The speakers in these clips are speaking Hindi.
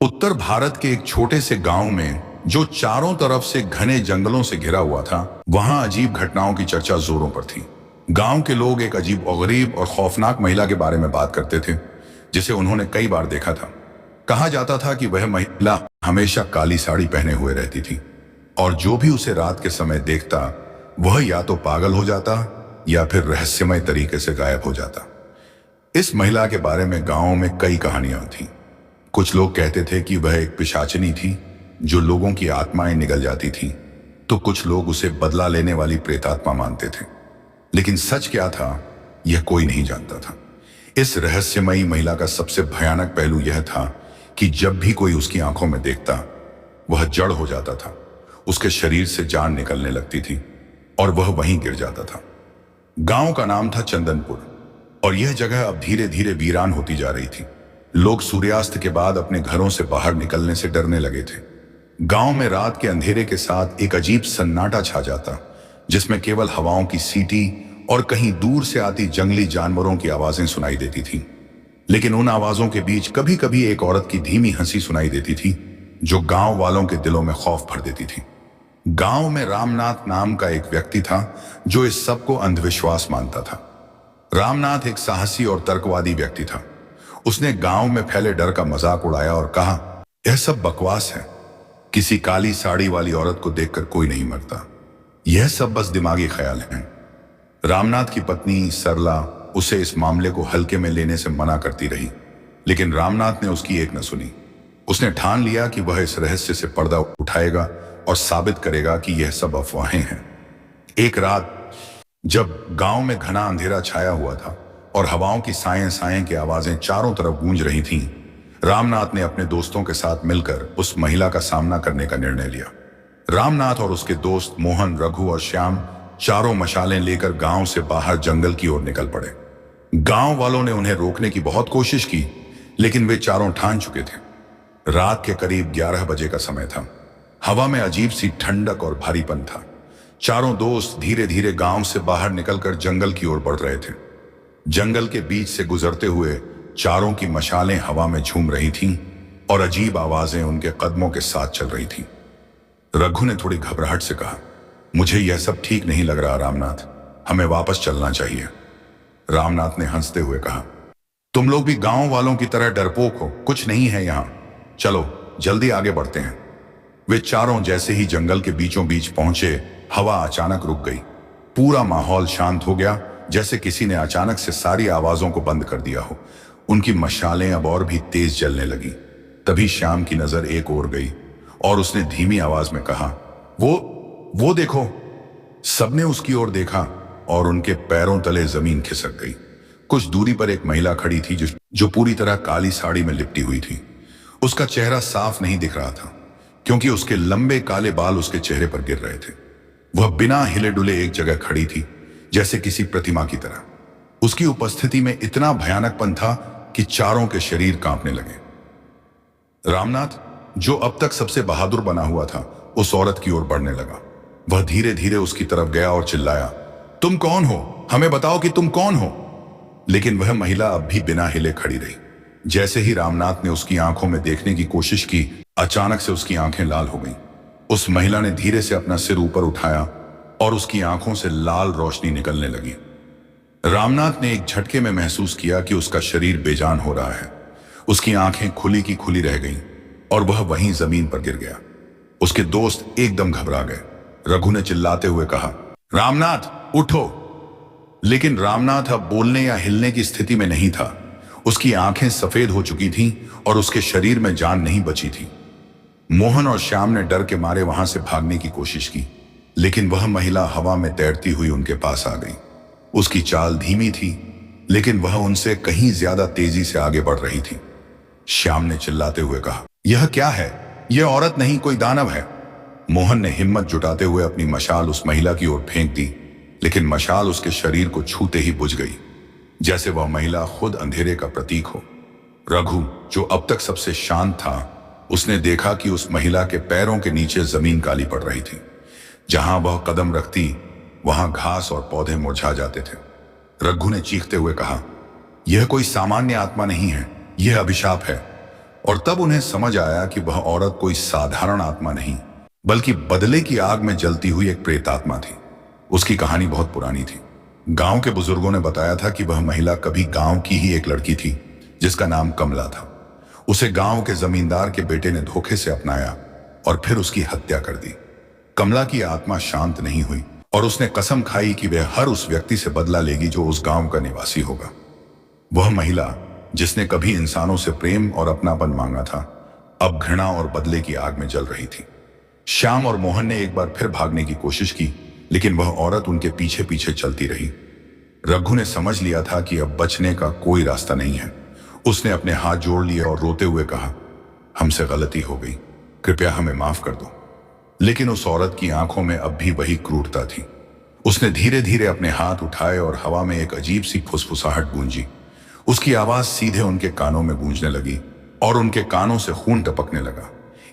उत्तर भारत के एक छोटे से गांव में जो चारों तरफ से घने जंगलों से घिरा हुआ था, वहां अजीब घटनाओं की चर्चा जोरों पर थी। गांव के लोग एक अजीब और गरीब और खौफनाक महिला के बारे में बात करते थे, जिसे उन्होंने कई बार देखा था। कहा जाता था कि वह महिला हमेशा काली साड़ी पहने हुए रहती थी और जो भी उसे रात के समय देखता वह या तो पागल हो जाता या फिर रहस्यमय तरीके से गायब हो जाता। इस महिला के बारे में गांव में कई कहानियां थीं। कुछ लोग कहते थे कि वह एक पिशाचिनी थी जो लोगों की आत्माएं निगल जाती थी, तो कुछ लोग उसे बदला लेने वाली प्रेतात्मा मानते थे। लेकिन सच क्या था, यह कोई नहीं जानता था। इस रहस्यमयी महिला का सबसे भयानक पहलू यह था कि जब भी कोई उसकी आंखों में देखता, वह जड़ हो जाता था। उसके शरीर से जान निकलने लगती थी और वह वहीं गिर जाता था। गांव का नाम था चंदनपुर और यह जगह अब धीरे धीरे वीरान होती जा रही थी। लोग सूर्यास्त के बाद अपने घरों से बाहर निकलने से डरने लगे थे। गांव में रात के अंधेरे के साथ एक अजीब सन्नाटा छा जाता, जिसमें केवल हवाओं की सीटी और कहीं दूर से आती जंगली जानवरों की आवाजें सुनाई देती थीं। लेकिन उन आवाजों के बीच कभी कभी एक औरत की धीमी हंसी सुनाई देती थी, जो गांव वालों के दिलों में खौफ भर देती थी। गांव में रामनाथ नाम का एक व्यक्ति था जो इस सब को अंधविश्वास मानता था। रामनाथ एक साहसी और तर्कवादी व्यक्ति था। उसने गांव में फैले डर का मजाक उड़ाया और कहा, यह सब बकवास है। किसी काली साड़ी वाली औरत को देखकर कोई नहीं मरता। यह सब बस दिमागी ख्याल है। रामनाथ की पत्नी सरला उसे इस मामले को हल्के में लेने से मना करती रही, लेकिन रामनाथ ने उसकी एक न सुनी। उसने ठान लिया कि वह इस रहस्य से पर्दा उठाएगा और साबित करेगा कि यह सब अफवाहें हैं। एक रात जब गांव में घना अंधेरा छाया हुआ था और हवाओं की साएं साएं की आवाजें चारों तरफ गूंज रही थीं, रामनाथ ने अपने दोस्तों के साथ मिलकर उस महिला का सामना करने का निर्णय लिया। रामनाथ और उसके दोस्त मोहन, रघु और श्याम चारों मशालें लेकर गांव से बाहर जंगल की ओर निकल पड़े। गांव वालों ने उन्हें रोकने की बहुत कोशिश की, लेकिन वे चारों ठान चुके थे। रात के करीब 11 बजे का समय था। हवा में अजीब सी ठंडक और भारीपन था। चारों दोस्त धीरे धीरे गांव से बाहर निकलकर जंगल की ओर बढ़ रहे थे। जंगल के बीच से गुजरते हुए चारों की मशालें हवा में झूम रही थीं और अजीब आवाजें उनके कदमों के साथ चल रही थीं। रघु ने थोड़ी घबराहट से कहा, मुझे यह सब ठीक नहीं लग रहा रामनाथ, हमें वापस चलना चाहिए। रामनाथ ने हंसते हुए कहा, तुम लोग भी गांव वालों की तरह डरपोक हो, कुछ नहीं है यहां, चलो जल्दी आगे बढ़ते हैं। वे चारों जैसे ही जंगल के बीचों बीच पहुंचे, हवा अचानक रुक गई। पूरा माहौल शांत हो गया, जैसे किसी ने अचानक से सारी आवाजों को बंद कर दिया हो। उनकी मशालें अब और भी तेज जलने लगी। तभी श्याम की नजर एक ओर गई और उसने धीमी आवाज में कहा, वो देखो। सबने उसकी ओर देखा और उनके पैरों तले जमीन खिसक गई। कुछ दूरी पर एक महिला खड़ी थी जो पूरी तरह काली साड़ी में लिपटी हुई थी। उसका चेहरा साफ नहीं दिख रहा था, क्योंकि उसके लंबे काले बाल उसके चेहरे पर गिर रहे थे। वह बिना हिले डुले एक जगह खड़ी थी, जैसे किसी प्रतिमा की तरह। उसकी उपस्थिति में इतना भयानकपन था कि चारों के शरीर कांपने लगे। रामनाथ, जो अब तक सबसे बहादुर बना हुआ था, उस औरत की ओर बढ़ने लगा। वह धीरे धीरे उसकी तरफ गया और चिल्लाया, तुम कौन हो? हमें बताओ कि तुम कौन हो। लेकिन वह महिला अब भी बिना हिले खड़ी रही। जैसे ही रामनाथ ने उसकी आंखों में देखने की कोशिश की, अचानक से उसकी आंखें लाल हो गईं। उस महिला ने धीरे से अपना सिर ऊपर उठाया और उसकी आंखों से लाल रोशनी निकलने लगी। रामनाथ ने एक झटके में महसूस किया कि उसका शरीर बेजान हो रहा है। उसकी आंखें खुली की खुली रह गईं और वह वहीं जमीन पर गिर गया। उसके दोस्त एकदम घबरा गए। रघु ने चिल्लाते हुए कहा, रामनाथ उठो। लेकिन रामनाथ अब बोलने या हिलने की स्थिति में नहीं था। उसकी आंखें सफेद हो चुकी थीं और उसके शरीर में जान नहीं बची थी। मोहन और श्याम ने डर के मारे वहां से भागने की कोशिश की, लेकिन वह महिला हवा में तैरती हुई उनके पास आ गई। उसकी चाल धीमी थी, लेकिन वह उनसे कहीं ज्यादा तेजी से आगे बढ़ रही थी। श्याम ने चिल्लाते हुए कहा, यह क्या है? यह औरत नहीं, कोई दानव है। मोहन ने हिम्मत जुटाते हुए अपनी मशाल उस महिला की ओर फेंक दी, लेकिन मशाल उसके शरीर को छूते ही बुझ गई, जैसे वह महिला खुद अंधेरे का प्रतीक हो। रघु, जो अब तक सबसे शांत था, उसने देखा कि उस महिला के पैरों के नीचे जमीन काली पड़ रही थी। जहां वह कदम रखती, वहां घास और पौधे मुरझा जाते थे। रघु ने चीखते हुए कहा, यह कोई सामान्य आत्मा नहीं है, यह अभिशाप है। और तब उन्हें समझ आया कि वह औरत कोई साधारण आत्मा नहीं, बल्कि बदले की आग में जलती हुई एक प्रेतात्मा थी। उसकी कहानी बहुत पुरानी थी। गांव के बुजुर्गों ने बताया था कि वह महिला कभी गांव की ही एक लड़की थी जिसका नाम कमला था। उसे गांव के जमींदार के बेटे ने धोखे से अपनाया और फिर उसकी हत्या कर दी। कमला की आत्मा शांत नहीं हुई और उसने कसम खाई कि वह हर उस व्यक्ति से बदला लेगी जो उस गांव का निवासी होगा। वह महिला जिसने कभी इंसानों से प्रेम और अपनापन मांगा था, अब घृणा और बदले की आग में जल रही थी। श्याम और मोहन ने एक बार फिर भागने की कोशिश की, लेकिन वह औरत उनके पीछे पीछे चलती रही। रघु ने समझ लिया था कि अब बचने का कोई रास्ता नहीं है। उसने अपने हाथ जोड़ लिए और रोते हुए कहा, हमसे गलती हो गई, कृपया हमें माफ कर दो। लेकिन उस औरत की आंखों में अब भी वही क्रूरता थी। उसने धीरे धीरे अपने हाथ उठाए और हवा में एक अजीब सी फुसफुसाहट गूंजी। उसकी आवाज सीधे उनके कानों में गूंजने लगी और उनके कानों से खून टपकने लगा।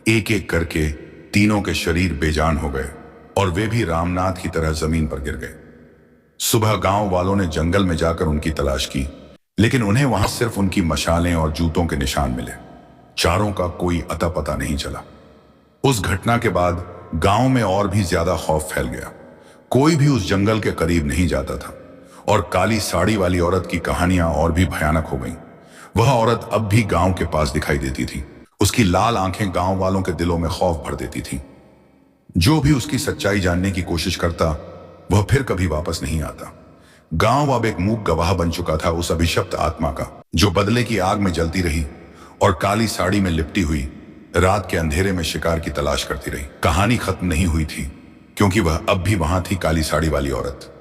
एक एक करके तीनों के शरीर बेजान हो गए और वे भी रामनाथ की तरह जमीन पर गिर गए। सुबह गांव वालों ने जंगल में जाकर उनकी तलाश की, लेकिन उन्हें वहां सिर्फ उनकी मशालें और जूतों के निशान मिले। चारों का कोई अता पता नहीं चला। उस घटना के बाद गांव में और भी ज्यादा खौफ फैल गया। कोई भी उस जंगल के करीब नहीं जाता था और काली साड़ी वाली औरत की कहानियां और भी भयानक हो गईं। वह औरत अब भी गांव के पास दिखाई देती थी। उसकी लाल आंखें गांव वालों के दिलों में खौफ भर देती थी। जो भी उसकी सच्चाई जानने की कोशिश करता, वह फिर कभी वापस नहीं आता। गांव अब एक मूक गवाह बन चुका था उस अभिशप्त आत्मा का, जो बदले की आग में जलती रही और काली साड़ी में लिपटी हुई रात के अंधेरे में शिकार की तलाश करती रही। कहानी खत्म नहीं हुई थी, क्योंकि वह अब भी वहां थी, काली साड़ी वाली औरत।